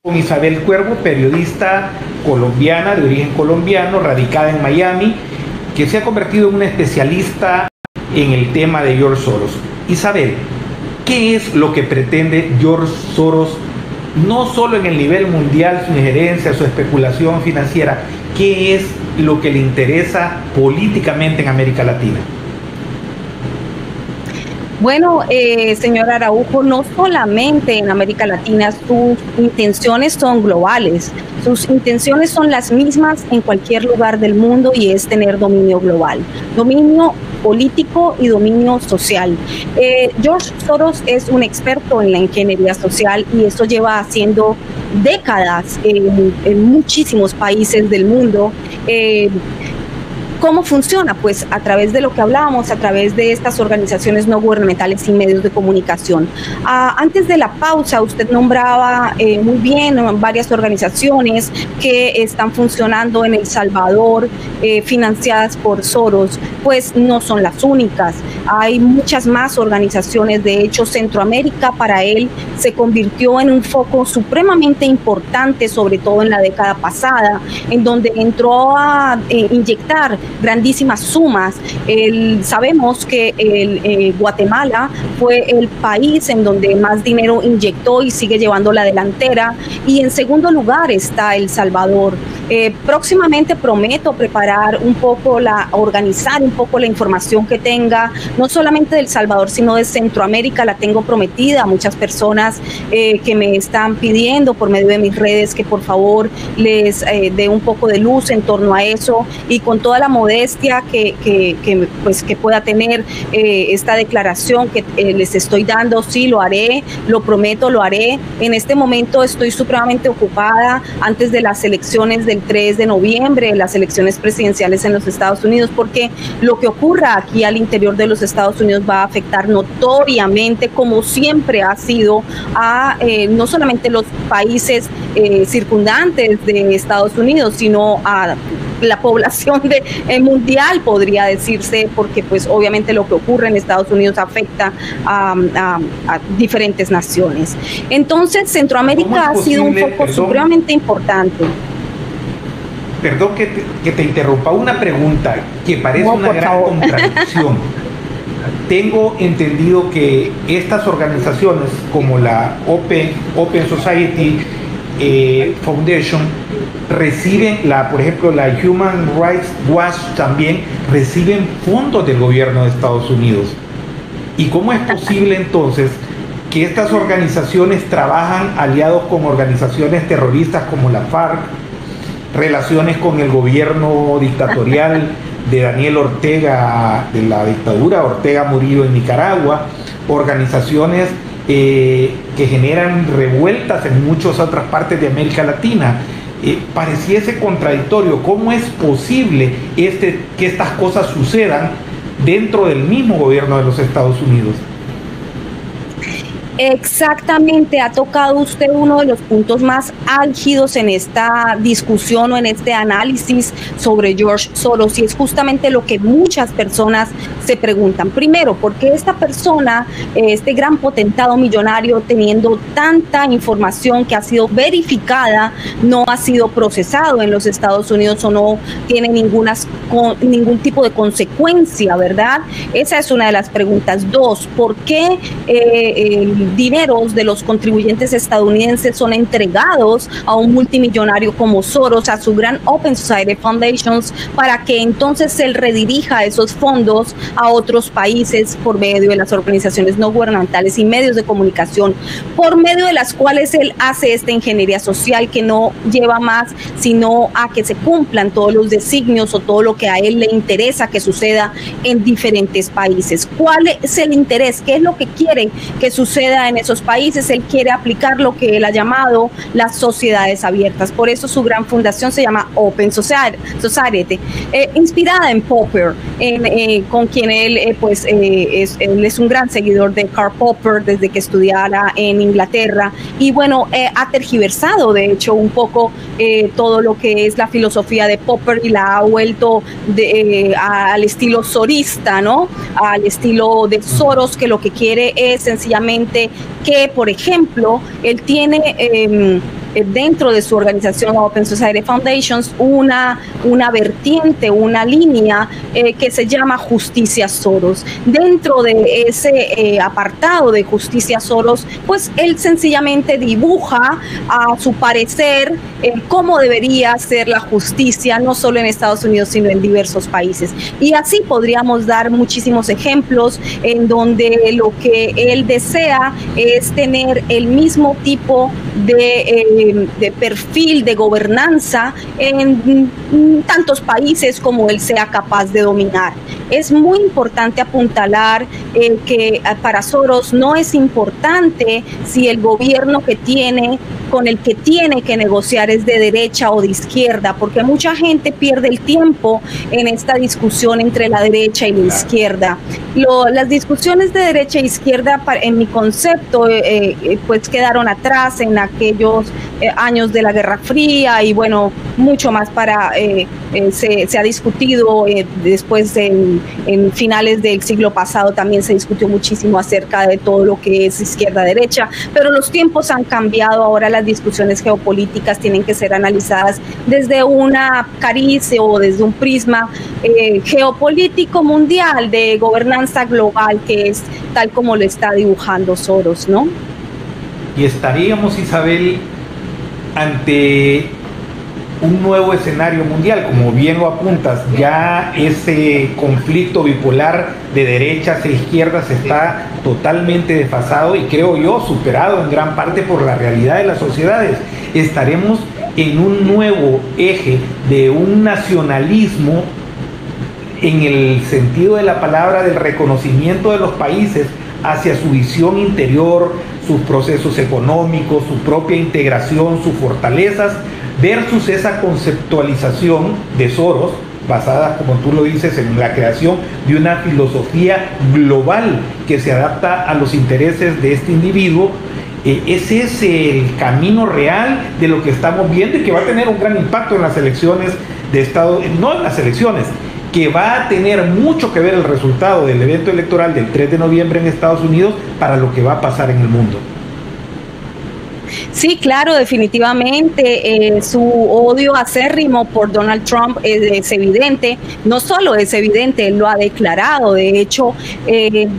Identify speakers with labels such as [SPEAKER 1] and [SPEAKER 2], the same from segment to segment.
[SPEAKER 1] Con Isabel Cuervo, periodista colombiana, de origen colombiano, radicada en Miami, que se ha convertido en una especialista en el tema de George Soros. Isabel, ¿qué es lo que pretende George Soros, no solo en el nivel mundial, su injerencia, su especulación financiera? ¿Qué es lo que le interesa políticamente en América Latina?
[SPEAKER 2] Bueno, señor Araujo, no solamente en América Latina, sus intenciones son globales, sus intenciones son las mismas en cualquier lugar del mundo y es tener dominio global, dominio político y dominio social. George Soros es un experto en la ingeniería social y eso lleva haciendo décadas en muchísimos países del mundo. ¿Cómo funciona? Pues a través de lo que hablábamos, a través de estas organizaciones no gubernamentales y medios de comunicación. Antes de la pausa, usted nombraba muy bien varias organizaciones que están funcionando en El Salvador, financiadas por Soros. Pues no son las únicas. Hay muchas más organizaciones. De hecho, Centroamérica para él se convirtió en un foco supremamente importante, sobre todo en la década pasada, en donde entró a inyectar grandísimas sumas. Sabemos que Guatemala fue el país en donde más dinero inyectó y sigue llevando la delantera, y en segundo lugar está El Salvador. Próximamente prometo preparar un poco, organizar un poco la información que tenga, no solamente de El Salvador, sino de Centroamérica. La tengo prometida a muchas personas que me están pidiendo por medio de mis redes que por favor les dé un poco de luz en torno a eso, y con toda la modestia que pueda tener esta declaración que les estoy dando, sí lo haré, lo prometo, lo haré. En este momento estoy supremamente ocupada antes de las elecciones del 3 de noviembre, las elecciones presidenciales en los Estados Unidos, porque lo que ocurra aquí al interior de los Estados Unidos va a afectar notoriamente, como siempre ha sido, a no solamente los países circundantes de Estados Unidos, sino a la población mundial, podría decirse, porque pues obviamente lo que ocurre en Estados Unidos afecta a diferentes naciones. Entonces Centroamérica ha sido un foco supremamente importante.
[SPEAKER 1] Perdón que te interrumpa, una pregunta que parece una gran contradicción. Tengo entendido que estas organizaciones como la Open Society Foundation reciben, por ejemplo, la Human Rights Watch también reciben fondos del gobierno de Estados Unidos. ¿Y cómo es posible entonces que estas organizaciones trabajan aliados con organizaciones terroristas como la FARC, relaciones con el gobierno dictatorial de Daniel Ortega, de la dictadura Ortega Murillo en Nicaragua, organizaciones que generan revueltas en muchas otras partes de América Latina? Pareciese contradictorio. ¿Cómo es posible que estas cosas sucedan dentro del mismo gobierno de los Estados Unidos?
[SPEAKER 2] Exactamente, ha tocado usted uno de los puntos más álgidos en esta discusión o en este análisis sobre George Soros, y es justamente lo que muchas personas se preguntan. Primero, ¿por qué esta persona, este gran potentado millonario, teniendo tanta información que ha sido verificada, no ha sido procesado en los Estados Unidos o no tiene ningún tipo de consecuencia, ¿verdad? Esa es una de las preguntas. Dos, ¿por qué dineros de los contribuyentes estadounidenses son entregados a un multimillonario como Soros, a su gran Open Society Foundations, para que entonces él redirija esos fondos a otros países por medio de las organizaciones no gubernamentales y medios de comunicación, por medio de las cuales él hace esta ingeniería social que no lleva más sino a que se cumplan todos los designios o todo lo que a él le interesa que suceda en diferentes países? ¿Cuál es el interés? ¿Qué es lo que quiere que suceda en esos países? Él quiere aplicar lo que él ha llamado las sociedades abiertas. Por eso su gran fundación se llama Open Society, inspirada en Popper, con quien él él es un gran seguidor de Karl Popper desde que estudiara en Inglaterra, y bueno, ha tergiversado de hecho un poco todo lo que es la filosofía de Popper y la ha vuelto al estilo sorista, ¿no? Al estilo de Soros, que lo que quiere es sencillamente que, por ejemplo, él tiene dentro de su organización Open Society Foundations una vertiente, una línea que se llama Justicia Soros. Dentro de ese apartado de Justicia Soros, pues él sencillamente dibuja a su parecer cómo debería ser la justicia, no solo en Estados Unidos, sino en diversos países. Y así podríamos dar muchísimos ejemplos en donde lo que él desea es tener el mismo tipo de perfil de gobernanza en tantos países como él sea capaz de dominar. Es muy importante apuntalar que para Soros no es importante si el gobierno con el que tiene que negociar es de derecha o de izquierda, porque mucha gente pierde el tiempo en esta discusión entre la derecha y la izquierda. Las discusiones de derecha e izquierda, en mi concepto, pues quedaron atrás en aquellos años de la Guerra Fría y bueno, mucho más se ha discutido después en finales del siglo pasado también se discutió muchísimo acerca de todo lo que es izquierda-derecha, pero los tiempos han cambiado. Ahora las discusiones geopolíticas tienen que ser analizadas desde una cariz o desde un prisma geopolítico mundial de gobernanza global, que es tal como lo está dibujando Soros, ¿no?
[SPEAKER 1] Y estaríamos, Isabel, ante un nuevo escenario mundial, como bien lo apuntas. Ya ese conflicto bipolar de derechas e izquierdas está totalmente desfasado y creo yo superado en gran parte por la realidad de las sociedades. Estaremos en un nuevo eje de un nacionalismo en el sentido de la palabra, del reconocimiento de los países hacia su visión interior, sus procesos económicos, su propia integración, sus fortalezas, versus esa conceptualización de Soros, basada, como tú lo dices, en la creación de una filosofía global que se adapta a los intereses de este individuo. Ese es el camino real de lo que estamos viendo y que va a tener un gran impacto en las elecciones de Estado, no en las elecciones, que va a tener mucho que ver el resultado del evento electoral del 3 de noviembre en Estados Unidos para lo que va a pasar en el mundo.
[SPEAKER 2] Sí, claro, definitivamente su odio acérrimo por Donald Trump es evidente. No solo es evidente, él lo ha declarado. De hecho,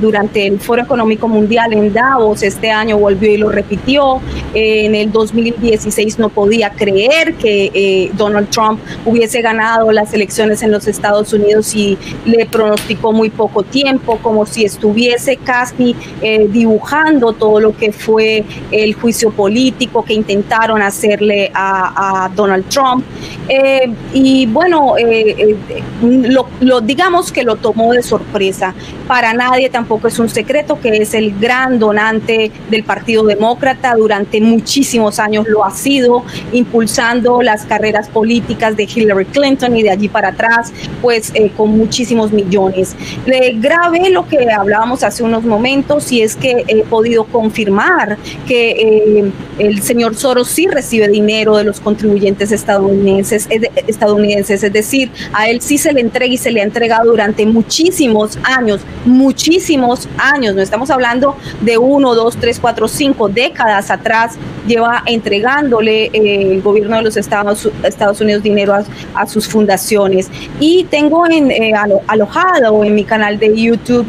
[SPEAKER 2] durante el Foro Económico Mundial en Davos este año volvió y lo repitió. En el 2016 no podía creer que Donald Trump hubiese ganado las elecciones en los Estados Unidos y le pronosticó muy poco tiempo, como si estuviese casi dibujando todo lo que fue el juicio político que intentaron hacerle a Donald Trump. Y bueno, digamos que lo tomó de sorpresa. Para nadie tampoco es un secreto que es el gran donante del Partido Demócrata. Durante muchísimos años lo ha sido, impulsando las carreras políticas de Hillary Clinton y de allí para atrás, pues con muchísimos millones. Grave lo que hablábamos hace unos momentos, y es que he podido confirmar que el señor Soros sí recibe dinero de los contribuyentes estadounidenses, es decir, a él sí se le entrega y se le ha entregado durante muchísimos años, no estamos hablando de 1, 2, 3, 4, 5 décadas atrás, lleva entregándole el gobierno de los Estados Unidos dinero a sus fundaciones. Y tengo alojado en mi canal de YouTube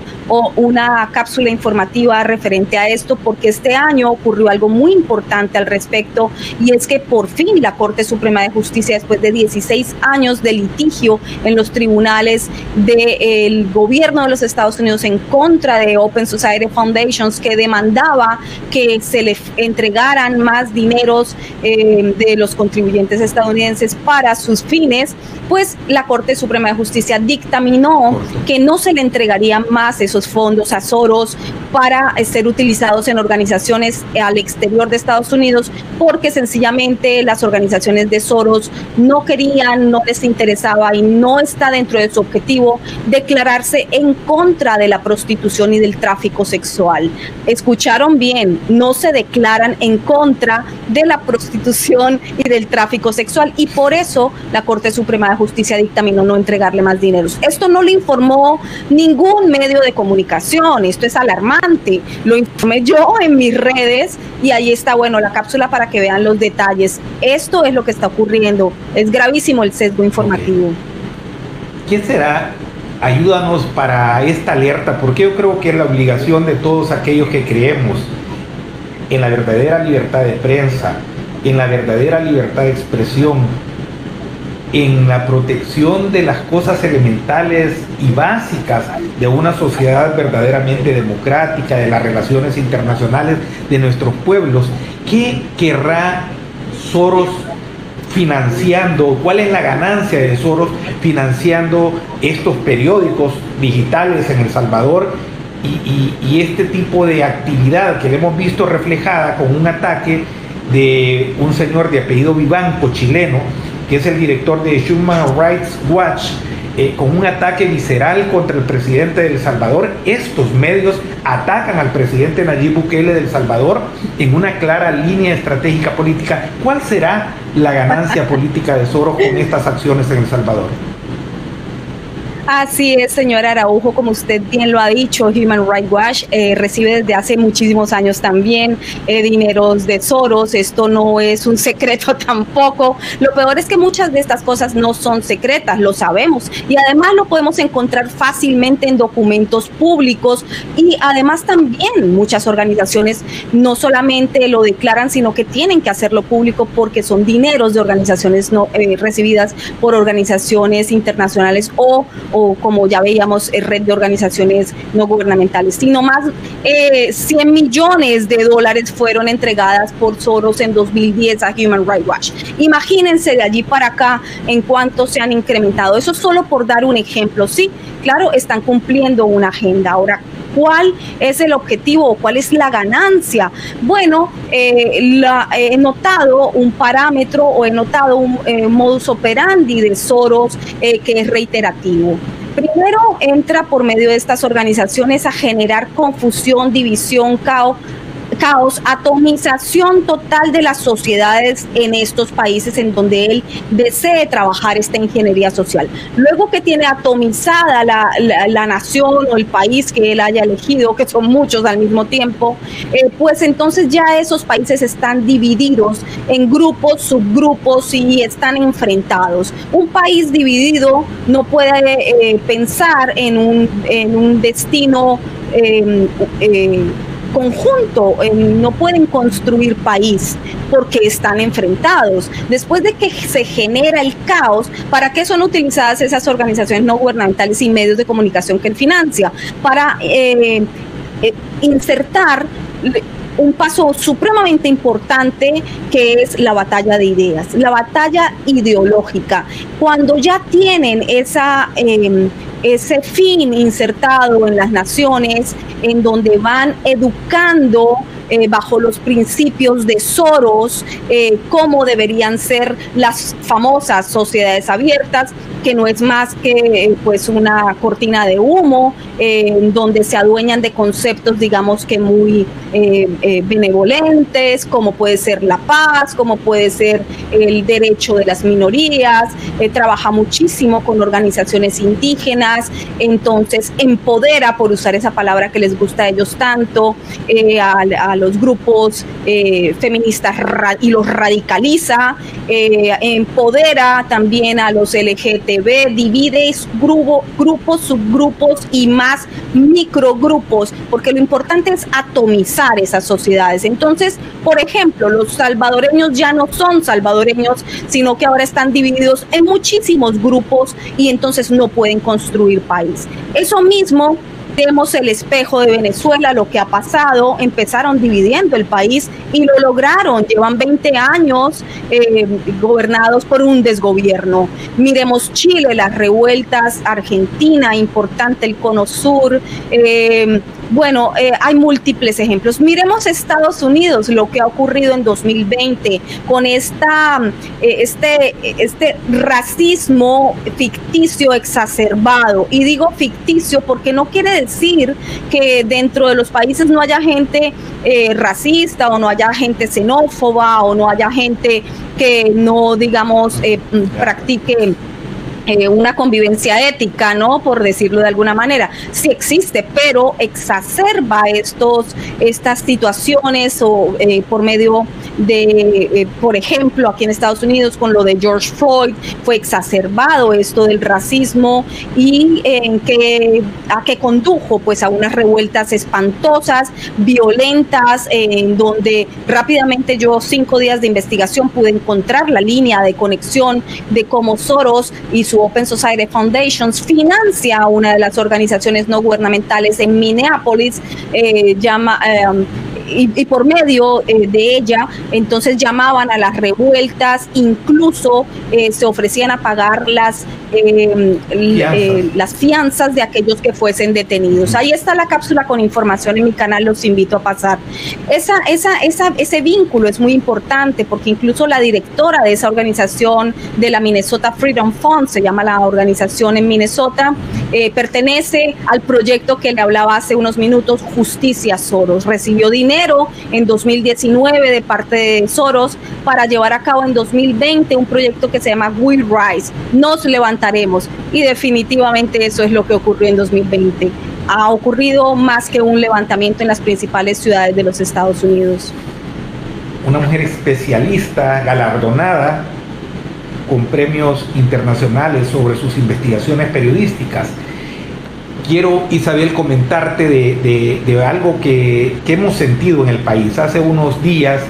[SPEAKER 2] una cápsula informativa referente a esto, porque este año ocurrió algo muy importante al respecto, y es que por fin la Corte Suprema de Justicia, después de 16 años de litigio en los tribunales del gobierno de los Estados Unidos en contra de Open Society Foundations, que demandaba que se le entregaran más dineros de los contribuyentes estadounidenses para sus fines, pues la Corte Suprema de Justicia dictaminó que no se le entregarían más esos fondos a Soros para ser utilizados en organizaciones al exterior de Estados Unidos, porque sencillamente las organizaciones de Soros no querían, no les interesaba y no está dentro de su objetivo declararse en contra de la prostitución y del tráfico sexual. Escucharon bien, no se declaran en contra de la prostitución y del tráfico sexual, y por eso la Corte Suprema de Justicia dictaminó no entregarle más dinero. Esto no lo informó ningún medio de comunicación, esto es alarmante, lo informé yo en mis redes, y ahí está, bueno, la cápsula para que vean los detalles. Esto es lo que está ocurriendo. Es gravísimo el sesgo informativo.
[SPEAKER 1] ¿Qué será? Ayúdanos para esta alerta, porque yo creo que es la obligación de todos aquellos que creemos en la verdadera libertad de prensa, en la verdadera libertad de expresión, en la protección de las cosas elementales y básicas de una sociedad verdaderamente democrática, de las relaciones internacionales de nuestros pueblos. ¿Qué querrá Soros financiando? ¿Cuál es la ganancia de Soros financiando estos periódicos digitales en El Salvador y este tipo de actividad que le hemos visto reflejada con un ataque de un señor de apellido Vivanco, chileno, que es el director de Human Rights Watch, con un ataque visceral contra el presidente de El Salvador? Estos medios atacan al presidente Nayib Bukele de El Salvador en una clara línea estratégica política. ¿Cuál será la ganancia política de Soros con estas acciones en El Salvador?
[SPEAKER 2] Así es, señora Araujo, como usted bien lo ha dicho, Human Rights Watch recibe desde hace muchísimos años también dineros de Soros. Esto no es un secreto tampoco. Lo peor es que muchas de estas cosas no son secretas, lo sabemos, y además lo podemos encontrar fácilmente en documentos públicos, y además también muchas organizaciones no solamente lo declaran, sino que tienen que hacerlo público porque son dineros de organizaciones no recibidas por organizaciones internacionales o como ya veíamos, red de organizaciones no gubernamentales. Sino más 100 millones de dólares fueron entregadas por Soros en 2010 a Human Rights Watch. Imagínense de allí para acá en cuánto se han incrementado. Eso solo por dar un ejemplo. Sí, claro, están cumpliendo una agenda. Ahora, ¿cuál es el objetivo o cuál es la ganancia? Bueno, he notado un parámetro o he notado un modus operandi de Soros que es reiterativo. Primero, entra por medio de estas organizaciones a generar confusión, división, caos, atomización total de las sociedades en estos países en donde él desee trabajar esta ingeniería social. Luego que tiene atomizada la nación o el país que él haya elegido, que son muchos al mismo tiempo, pues entonces ya esos países están divididos en grupos, subgrupos y están enfrentados. Un país dividido no puede pensar en un destino conjunto, no pueden construir país porque están enfrentados. Después de que se genera el caos, ¿para qué son utilizadas esas organizaciones no gubernamentales y medios de comunicación que él financia? Para insertar un paso supremamente importante, que es la batalla de ideas, la batalla ideológica. Cuando ya tienen ese fin insertado en las naciones, en donde van educando bajo los principios de Soros cómo deberían ser las famosas sociedades abiertas, que no es más que pues una cortina de humo, donde se adueñan de conceptos, digamos que muy benevolentes, como puede ser la paz, como puede ser el derecho de las minorías. Trabaja muchísimo con organizaciones indígenas, entonces empodera, por usar esa palabra que les gusta a ellos tanto, a los grupos feministas y los radicaliza, empodera también a los LGTB, divide grupos, subgrupos y más microgrupos, porque lo importante es atomizar esas sociedades. Entonces, por ejemplo, los salvadoreños ya no son salvadoreños, sino que ahora están divididos en muchísimos grupos y entonces no pueden construir país. Eso mismo vemos el espejo de Venezuela, lo que ha pasado. Empezaron dividiendo el país y lo lograron. Llevan 20 años gobernados por un desgobierno. Miremos Chile, las revueltas, Argentina, importante el Cono Sur. Hay múltiples ejemplos. Miremos Estados Unidos, lo que ha ocurrido en 2020 con este racismo ficticio exacerbado. Y digo ficticio porque no quiere decir que dentro de los países no haya gente racista o no haya gente xenófoba o no haya gente que no, digamos, practique una convivencia ética, ¿no? Por decirlo de alguna manera. Sí existe, pero exacerba estas situaciones o por medio por ejemplo, aquí en Estados Unidos con lo de George Floyd, fue exacerbado esto del racismo y a qué condujo pues a unas revueltas espantosas, violentas, en donde rápidamente yo 5 días de investigación pude encontrar la línea de conexión de cómo Soros y su Open Society Foundations financia a una de las organizaciones no gubernamentales en Minneapolis, y por medio de ella, entonces llamaban a las revueltas, incluso se ofrecían a pagar las fianzas de aquellos que fuesen detenidos. Ahí está la cápsula con información en mi canal, los invito a pasar. Ese vínculo es muy importante porque incluso la directora de esa organización, de la Minnesota Freedom Fund, se llama la organización en Minnesota, pertenece al proyecto que le hablaba hace unos minutos, Justicia Soros. Recibió dinero en 2019 de parte de Soros para llevar a cabo en 2020 un proyecto que se llama We'll Rise, nos levantaremos, y definitivamente eso es lo que ocurrió en 2020. Ha ocurrido más que un levantamiento en las principales ciudades de los Estados Unidos.
[SPEAKER 1] Una mujer especialista, galardonada con premios internacionales sobre sus investigaciones periodísticas. Quiero, Isabel, comentarte de algo que hemos sentido en el país. Hace unos días,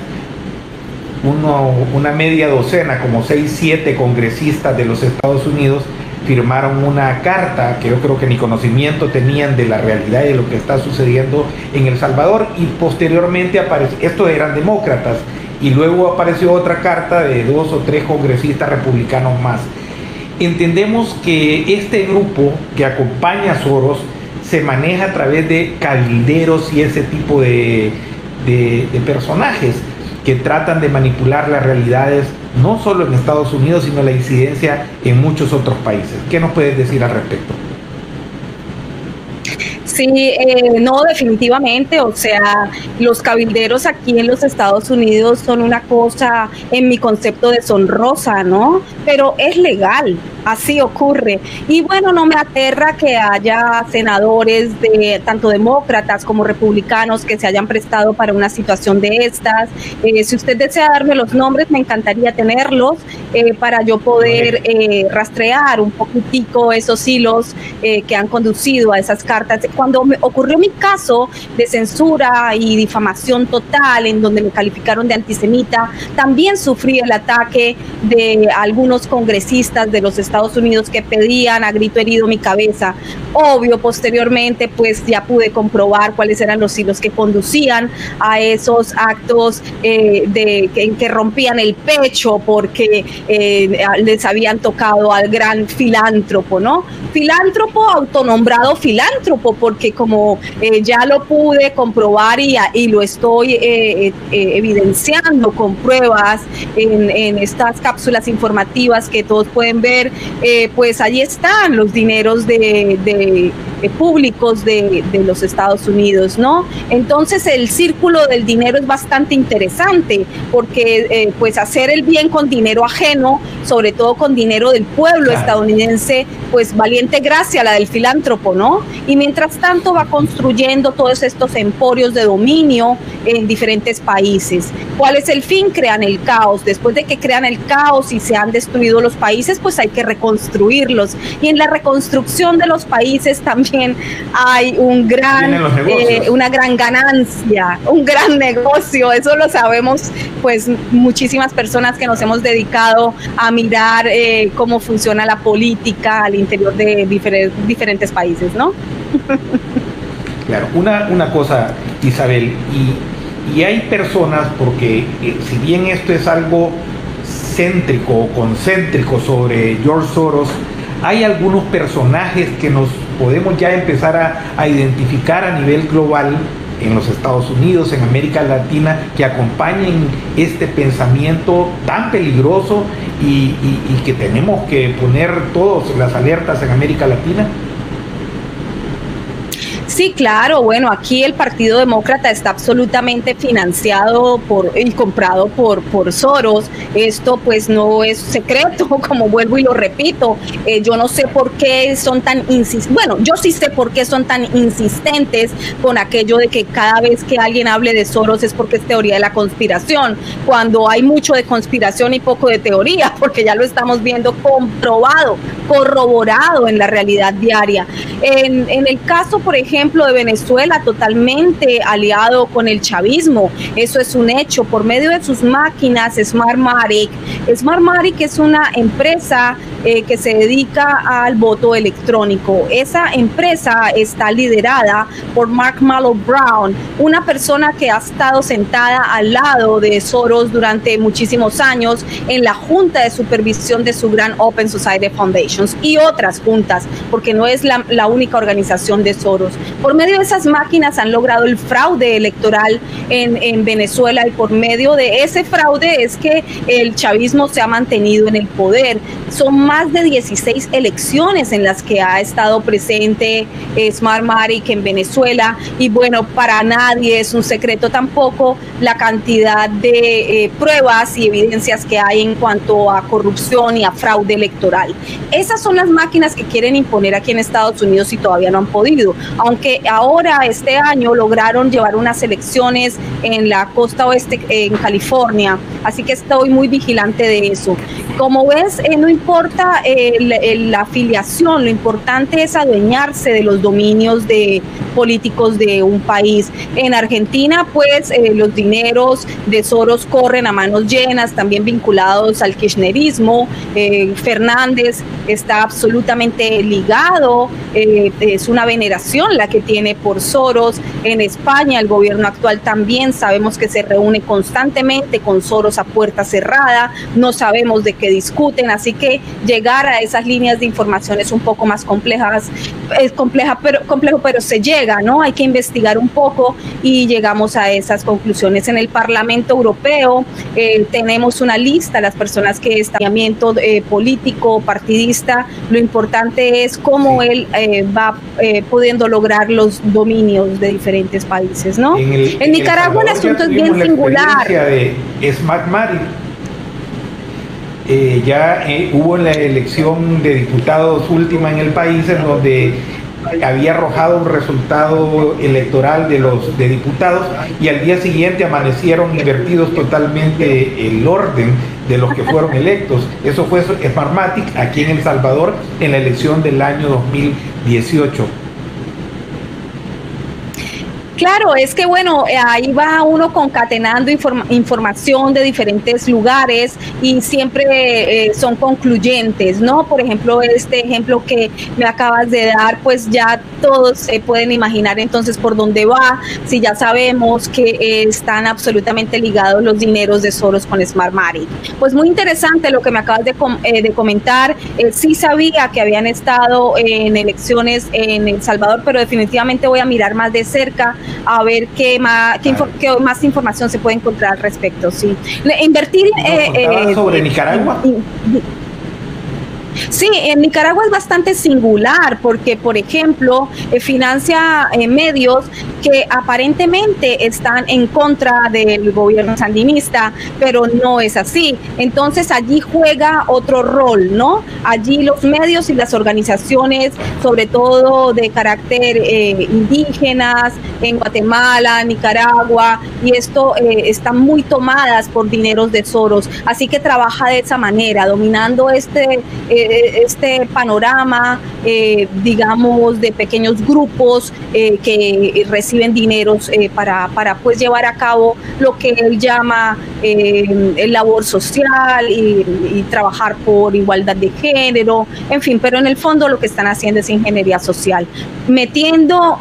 [SPEAKER 1] una media docena, como 6, 7 congresistas de los Estados Unidos firmaron una carta que yo creo que ni conocimiento tenían de la realidad y de lo que está sucediendo en El Salvador, y posteriormente estos eran demócratas, y luego apareció otra carta de 2 o 3 congresistas republicanos más. Entendemos que este grupo que acompaña a Soros se maneja a través de cabilderos y ese tipo de personajes que tratan de manipular las realidades, no solo en Estados Unidos, sino la incidencia en muchos otros países. ¿Qué nos puedes decir al respecto?
[SPEAKER 2] Sí, no, definitivamente, o sea, los cabilderos aquí en los Estados Unidos son una cosa, en mi concepto, deshonrosa, ¿no? Pero es legal, así ocurre. Y bueno, no me aterra que haya senadores tanto demócratas como republicanos que se hayan prestado para una situación de estas. Si usted desea darme los nombres, me encantaría tenerlos para yo poder rastrear un poquitico esos hilos que han conducido a esas cartas. Cuando me ocurrió mi caso de censura y difamación total, en donde me calificaron de antisemita, también sufrí el ataque de algunos congresistas de los Estados Unidos que pedían a grito herido mi cabeza. Obvio, posteriormente, pues ya pude comprobar cuáles eran los hilos que conducían a esos actos en que rompían el pecho porque les habían tocado al gran filántropo, ¿no? Filántropo, autonombrado filántropo, porque como ya lo pude comprobar y lo estoy evidenciando con pruebas en estas cápsulas informativas que todos pueden ver, pues allí están los dineros públicos de los Estados Unidos, ¿no? Entonces el círculo del dinero es bastante interesante porque pues hacer el bien con dinero ajeno, sobre todo con dinero del pueblo estadounidense, pues valiente gracia la del filántropo, ¿no? Y mientras tanto va construyendo todos estos emporios de dominio en diferentes países. ¿Cuál es el fin? Crean el caos. Después de que crean el caos y se han destruido los países, pues hay que reconstruirlos. Y en la reconstrucción de los países también hay una gran ganancia, un gran negocio. Eso lo sabemos, pues, muchísimas personas que nos hemos dedicado a mirar cómo funciona la política al interior de diferentes países, ¿no?
[SPEAKER 1] Claro, una cosa, Isabel, y hay personas, porque si bien esto es algo céntrico o concéntrico sobre George Soros, hay algunos personajes que nos podemos ya empezar a identificar a nivel global en los Estados Unidos, en América Latina, que acompañen este pensamiento tan peligroso y que tenemos que poner todas las alertas en América Latina.
[SPEAKER 2] Sí, claro. Bueno, aquí el Partido Demócrata está absolutamente financiado y comprado por Soros. Esto pues no es secreto, como vuelvo y lo repito. Yo no sé por qué son tan insistentes. Bueno, yo sí sé por qué son tan insistentes con aquello de que cada vez que alguien hable de Soros es porque es teoría de la conspiración, cuando hay mucho de conspiración y poco de teoría, porque ya lo estamos viendo comprobado, corroborado en la realidad diaria. En el caso, por ejemplo, de Venezuela, totalmente aliado con el chavismo, eso es un hecho, por medio de sus máquinas Smartmatic. Smartmatic es una empresa que se dedica al voto electrónico. Esa empresa está liderada por Mark Mallow-Brown, una persona que ha estado sentada al lado de Soros durante muchísimos años en la junta de supervisión de su gran Open Society Foundations y otras juntas, porque no es la única organización de Soros. Por medio de esas máquinas han logrado el fraude electoral en Venezuela, y por medio de ese fraude es que el chavismo se ha mantenido en el poder. Son más de 16 elecciones en las que ha estado presente Smartmatic en Venezuela, y bueno, para nadie es un secreto tampoco la cantidad de pruebas y evidencias que hay en cuanto a corrupción y a fraude electoral. Esas son las máquinas que quieren imponer aquí en Estados Unidos y todavía no han podido, aunque ahora este año lograron llevar unas elecciones en la costa oeste, en California, así que estoy muy vigilante de eso. Como ves, no importa la afiliación, lo importante es adueñarse de los dominios políticos de un país. En Argentina, pues, los dineros de Soros corren a manos llenas, también vinculados al kirchnerismo. Fernández está absolutamente ligado, es una veneración la que tiene por Soros. En España, el gobierno actual también sabemos que se reúne constantemente con Soros a puerta cerrada, no sabemos de qué discuten, así que llegar a esas líneas de información es un poco más complejo, pero se llega, ¿no? Hay que investigar un poco y llegamos a esas conclusiones. En el Parlamento Europeo tenemos una lista, las personas que están en movimiento político, partidista, lo importante es cómo él va pudiendo lograr los dominios de diferentes países, ¿no? En Nicaragua el asunto es bien singular.
[SPEAKER 1] De Smartmatic. Hubo la elección de diputados última en el país, en donde había arrojado un resultado electoral de diputados, y al día siguiente amanecieron invertidos totalmente el orden de los que fueron electos. Eso fue Smartmatic aquí en El Salvador en la elección del año 2018.
[SPEAKER 2] Claro, es que bueno, ahí va uno concatenando información de diferentes lugares y siempre son concluyentes, ¿no? Por ejemplo, este ejemplo que me acabas de dar, pues ya todos pueden imaginar entonces por dónde va, si ya sabemos que están absolutamente ligados los dineros de Soros con Smartmatic. Pues muy interesante lo que me acabas de comentar. Sí sabía que habían estado en elecciones en El Salvador, pero definitivamente voy a mirar más de cerca a ver qué más información se puede encontrar al respecto. Sí, invertir
[SPEAKER 1] sobre Nicaragua.
[SPEAKER 2] Sí, en Nicaragua es bastante singular porque, por ejemplo, financia medios que aparentemente están en contra del gobierno sandinista, pero no es así. Entonces allí juega otro rol, ¿no? Allí los medios y las organizaciones, sobre todo de carácter indígenas, en Guatemala, Nicaragua, y esto están muy tomadas por dineros de Soros. Así que trabaja de esa manera, dominando este panorama, digamos, de pequeños grupos que reciben dineros para pues llevar a cabo lo que él llama el labor social y trabajar por igualdad de género, en fin, pero en el fondo lo que están haciendo es ingeniería social, metiendo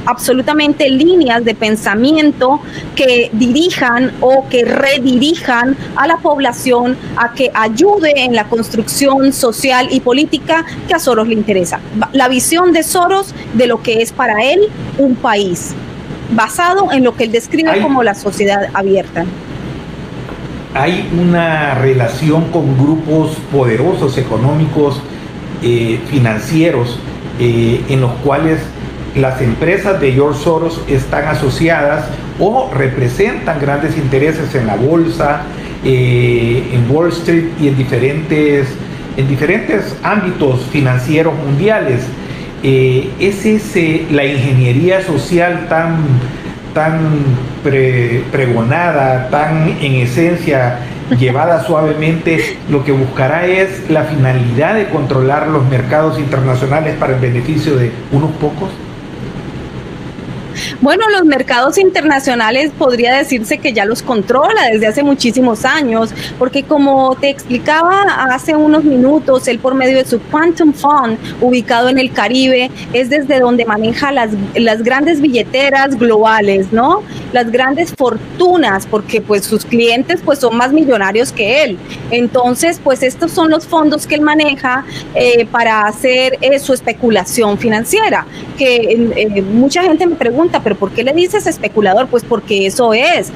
[SPEAKER 2] absolutamente líneas de pensamiento que dirijan o que redirijan a la población a que ayude en la construcción social y política que a Soros le interesa. La visión de Soros de lo que es para él un país, basado en lo que él describe como la sociedad abierta.
[SPEAKER 1] Hay una relación con grupos poderosos, económicos, financieros, en los cuales las empresas de George Soros están asociadas o representan grandes intereses en la bolsa, en Wall Street y en diferentes ámbitos financieros mundiales. ¿Es la ingeniería social tan pregonada, tan en esencia llevada suavemente, lo que buscará es la finalidad de controlar los mercados internacionales para el beneficio de unos pocos?
[SPEAKER 2] Bueno, los mercados internacionales podría decirse que ya los controla desde hace muchísimos años, porque como te explicaba hace unos minutos, él por medio de su Quantum Fund, ubicado en el Caribe, es desde donde maneja las grandes billeteras globales, ¿no? Las grandes fortunas, porque pues sus clientes pues son más millonarios que él. Entonces, pues estos son los fondos que él maneja para hacer su especulación financiera, que mucha gente me pregunta, ¿pero por qué le dices especulador? Pues porque eso es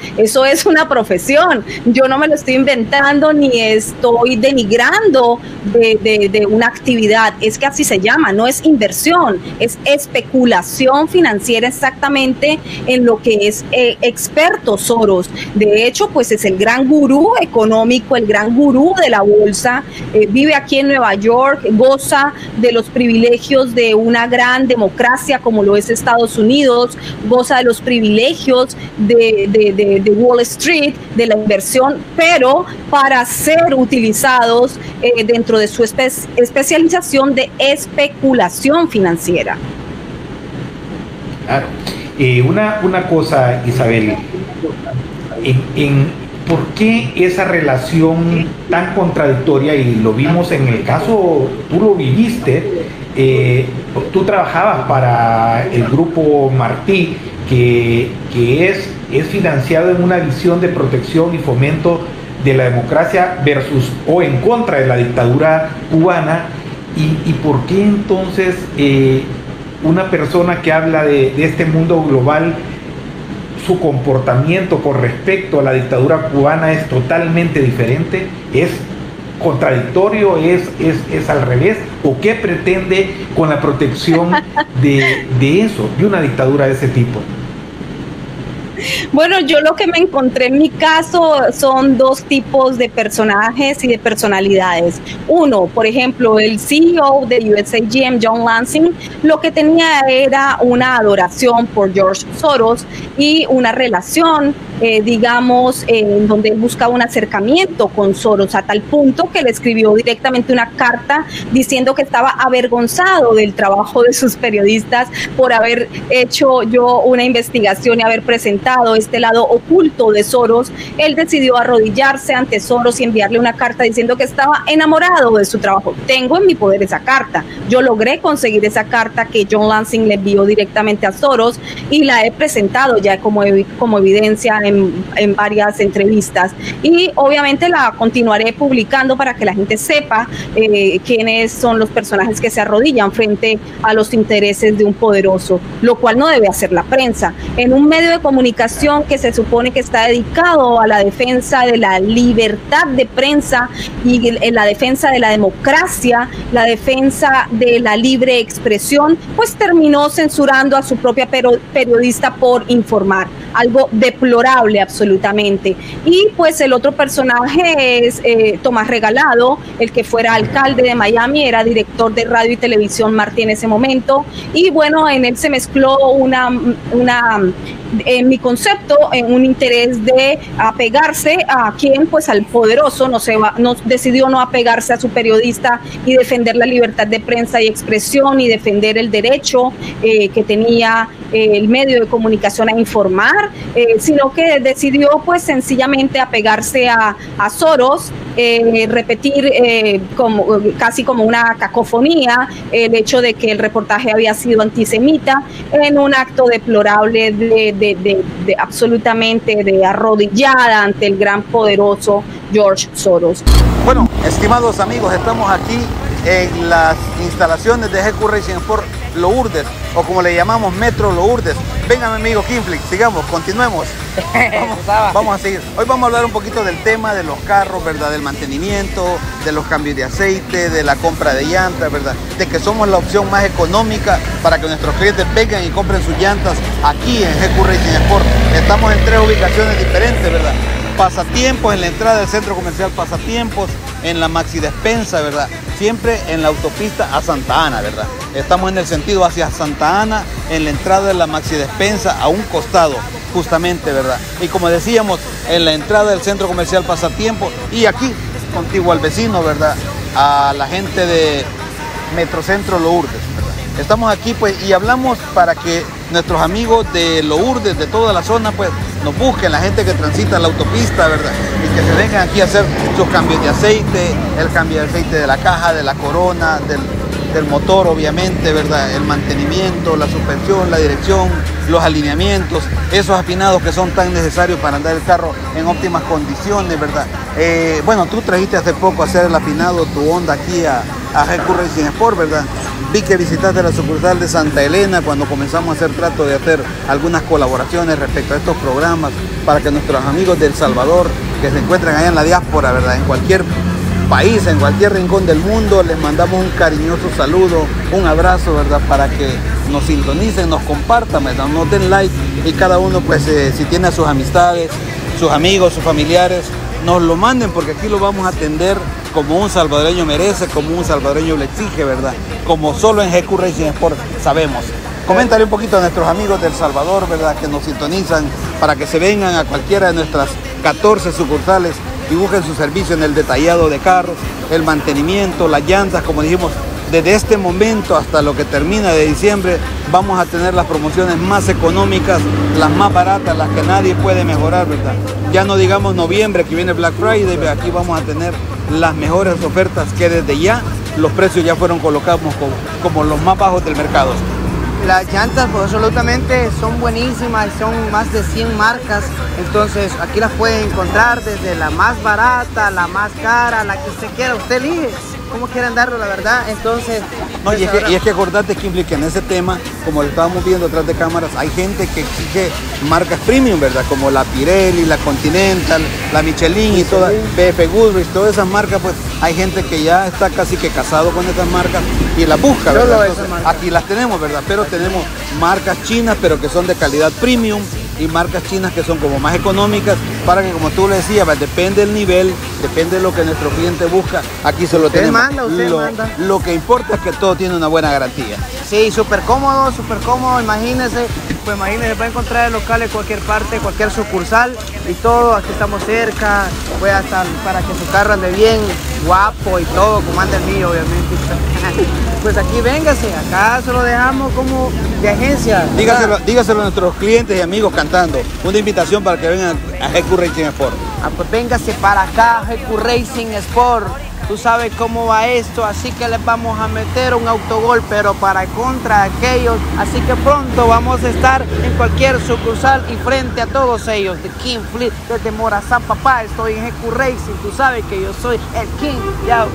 [SPEAKER 2] una profesión. Yo no me lo estoy inventando ni estoy denigrando de una actividad, es que así se llama, no es inversión, es especulación financiera exactamente en lo que es experto Soros. De hecho, pues es el gran gurú económico, el gran gurú de la bolsa, vive aquí en Nueva York, goza de los privilegios de una gran democracia como lo es Estados Unidos, goza de los privilegios de Wall Street, de la inversión, pero para ser utilizados dentro de su especialización de especulación financiera.
[SPEAKER 1] Claro. Una cosa, Isabel, ¿por qué esa relación tan contradictoria? Y lo vimos en el caso, tú lo viviste, tú trabajabas para el grupo Martí, que es financiado en una visión de protección y fomento de la democracia versus o en contra de la dictadura cubana. ¿Y por qué entonces una persona que habla de este mundo global, su comportamiento con respecto a la dictadura cubana es totalmente diferente? ¿Es contradictorio? ¿Es al revés? ¿O qué pretende con la protección de eso, de una dictadura de ese tipo?
[SPEAKER 2] Bueno, yo lo que me encontré en mi caso son dos tipos de personajes y de personalidades. Uno, por ejemplo, el CEO de USAGM, John Lansing, lo que tenía era una adoración por George Soros y una relación, digamos, en donde él buscaba un acercamiento con Soros, a tal punto que le escribió directamente una carta diciendo que estaba avergonzado del trabajo de sus periodistas por haber hecho yo una investigación y haber presentado este lado oculto de Soros. Él decidió arrodillarse ante Soros y enviarle una carta diciendo que estaba enamorado de su trabajo. Tengo en mi poder esa carta. Yo logré conseguir esa carta que John Lansing le envió directamente a Soros y la he presentado ya como evidencia en varias entrevistas. Y obviamente la continuaré publicando para que la gente sepa quiénes son los personajes que se arrodillan frente a los intereses de un poderoso, lo cual no debe hacer la prensa. En un medio de comunicación que se supone que está dedicado a la defensa de la libertad de prensa y en la defensa de la democracia, la defensa de la libre expresión, pues terminó censurando a su propia periodista por informar. Algo deplorable absolutamente. Y pues el otro personaje es Tomás Regalado, el que fuera alcalde de Miami, era director de radio y televisión Martí en ese momento, y bueno, en él se mezcló en mi concepto, en un interés de apegarse a quien, pues al poderoso, decidió no apegarse a su periodista y defender la libertad de prensa y expresión y defender el derecho que tenía el medio de comunicación a informar, sino que decidió pues sencillamente apegarse a Soros, repetir casi como una cacofonía el hecho de que el reportaje había sido antisemita, en un acto deplorable de absolutamente de arrodillada ante el gran poderoso George Soros.
[SPEAKER 3] Bueno, estimados amigos, estamos aquí en las instalaciones de GQ Racing Sport Lourdes, o como le llamamos Metro Lourdes. Venga, mi amigo Kinflick, sigamos, continuemos. Vamos a seguir. Hoy vamos a hablar un poquito del tema de los carros, ¿verdad? Del mantenimiento, de los cambios de aceite, de la compra de llantas, ¿verdad? De que somos la opción más económica para que nuestros clientes vengan y compren sus llantas aquí en GQ Racing Sport. Estamos en 3 ubicaciones diferentes, ¿verdad? Pasatiempos en la entrada del centro comercial Pasatiempos, en la Maxi Despensa, ¿verdad? Siempre en la autopista a Santa Ana, ¿verdad? Estamos en el sentido hacia Santa Ana, en la entrada de la Maxi Despensa, a un costado, justamente, ¿verdad? Y como decíamos, en la entrada del centro comercial Pasatiempos, y aquí, contiguo al vecino, ¿verdad? A la gente de Metrocentro Lourdes, ¿verdad? Estamos aquí, pues, y hablamos para que nuestros amigos de Lourdes, de toda la zona, pues, nos busquen, la gente que transita la autopista, ¿verdad? Y que se vengan aquí a hacer sus cambios de aceite, el cambio de aceite de la caja, de la corona, del motor, obviamente, ¿verdad? El mantenimiento, la suspensión, la dirección, los alineamientos, esos afinados que son tan necesarios para andar el carro en óptimas condiciones, ¿verdad? Bueno, tú trajiste hace poco a hacer el afinado tu Honda aquí a GQ Racing Sport, ¿verdad? Vi que visitaste la sucursal de Santa Elena cuando comenzamos a hacer trato de hacer algunas colaboraciones respecto a estos programas para que nuestros amigos de El Salvador que se encuentran allá en la diáspora, ¿verdad? En cualquier país, en cualquier rincón del mundo, les mandamos un cariñoso saludo, un abrazo, ¿verdad? Para que nos sintonicen, nos compartan, ¿verdad? Nos den like y cada uno, pues, si tiene a sus amistades, sus amigos, sus familiares, nos lo manden porque aquí lo vamos a atender como un salvadoreño merece, como un salvadoreño le exige, ¿verdad? Como solo en GQ Racing Sport sabemos. Coméntale un poquito a nuestros amigos del Salvador, ¿verdad? Que nos sintonizan para que se vengan a cualquiera de nuestras 14 sucursales y busquen su servicio en el detallado de carros, el mantenimiento, las llantas, como dijimos, desde este momento hasta lo que termina de diciembre vamos a tener las promociones más económicas, las más baratas, las que nadie puede mejorar, ¿verdad? Ya no digamos noviembre que viene Black Friday, aquí vamos a tener las mejores ofertas que desde ya los precios ya fueron colocados como los más bajos del mercado.
[SPEAKER 4] Las llantas pues absolutamente son buenísimas, son más de 100 marcas, entonces aquí las pueden encontrar desde la más barata, la más cara, la que usted quiera, usted elige cómo quieren darlo, la verdad. Entonces
[SPEAKER 3] no, y es que acordate que implica en ese tema, como lo estábamos viendo atrás de cámaras, hay gente que exige marcas premium, ¿verdad? Como la Pirelli, la Continental, la Michelin y todas, BF Goodrich, todas esas marcas, pues hay gente que ya está casi que casado con esas marcas y las busca, ¿verdad? Entonces, aquí las tenemos, ¿verdad? Pero tenemos marcas chinas, pero que son de calidad premium, y marcas chinas que son como más económicas, para que, como tú le decías, depende del nivel, depende de lo que nuestro cliente busca, aquí se lo tenemos.
[SPEAKER 4] Usted manda.
[SPEAKER 3] Lo que importa es que todo tiene una buena garantía.
[SPEAKER 4] Sí, súper cómodo, imagínese, puede encontrar el local en cualquier parte, cualquier sucursal y todo, aquí estamos cerca, puede hasta para que su carro ande bien, guapo y todo, como anda el mío, obviamente. Pues aquí véngase, acá se lo dejamos como de agencia.
[SPEAKER 3] Dígaselo a nuestros clientes y amigos cantando, una invitación para que vengan a GQ Racing Sport.
[SPEAKER 4] Pues véngase para acá, GQ Racing Sport. Tú sabes cómo va esto, así que les vamos a meter un autogol, pero para contra aquellos. Así que pronto vamos a estar en cualquier sucursal y frente a todos ellos. De King Fleet, desde Morazán, papá, estoy en GQ Racing. Tú sabes que yo soy el King. Ya.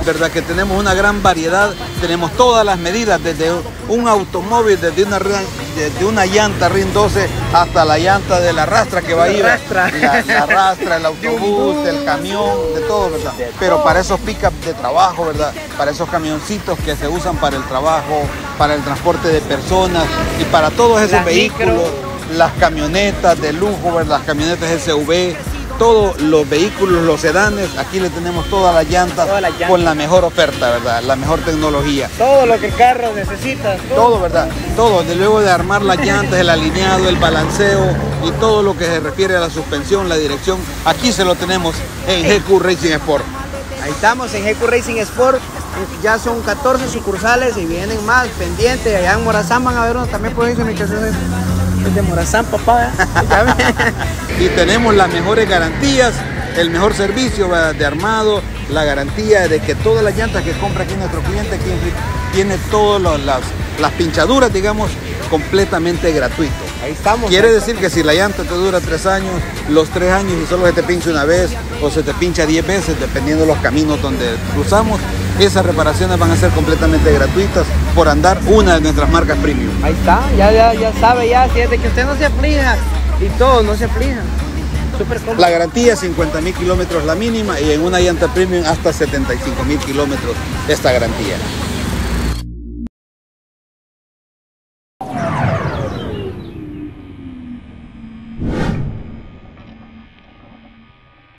[SPEAKER 3] Verdad que tenemos una gran variedad, tenemos todas las medidas, desde un automóvil, desde una llanta RIN 12 hasta la llanta de la rastra que va a ir, la rastra, el autobús, el camión, de todo, ¿verdad? Pero para esos pick-up de trabajo, ¿verdad? Para esos camioncitos que se usan para el trabajo, para el transporte de personas y para todos esos vehículos, las camionetas de lujo, ¿verdad? Las camionetas SUV, todos los vehículos, los sedanes, aquí le tenemos todas las llantas con la mejor oferta, ¿verdad? La mejor tecnología.
[SPEAKER 4] Todo lo que el carro necesita.
[SPEAKER 3] Todo, ¿verdad? Todo, desde luego de armar las llantas, el alineado, el balanceo y todo lo que se refiere a la suspensión, la dirección, aquí se lo tenemos en GQ Racing Sport.
[SPEAKER 4] Ahí estamos en GQ Racing Sport, ya son 14 sucursales y vienen más pendientes. Allá en Morazán van a ver uno también, por eso mi casa es de Morazán, papá.
[SPEAKER 3] Y tenemos las mejores garantías, el mejor servicio, ¿verdad? De armado, la garantía de que todas las llantas que compra aquí nuestro cliente aquí tiene todas las pinchaduras, digamos, completamente gratuito.
[SPEAKER 4] Ahí estamos.
[SPEAKER 3] Quiere decir que si la llanta te dura 3 años, los 3 años y solo se te pincha una vez o se te pincha 10 veces, dependiendo de los caminos donde cruzamos, esas reparaciones van a ser completamente gratuitas por andar una de nuestras marcas premium.
[SPEAKER 4] Ahí está, ya sabe, fíjate que usted no se aflija y todo, no se aflija. Súper cómodo.
[SPEAKER 3] La garantía 50.000 kilómetros la mínima y en una llanta premium hasta 75.000 kilómetros esta garantía.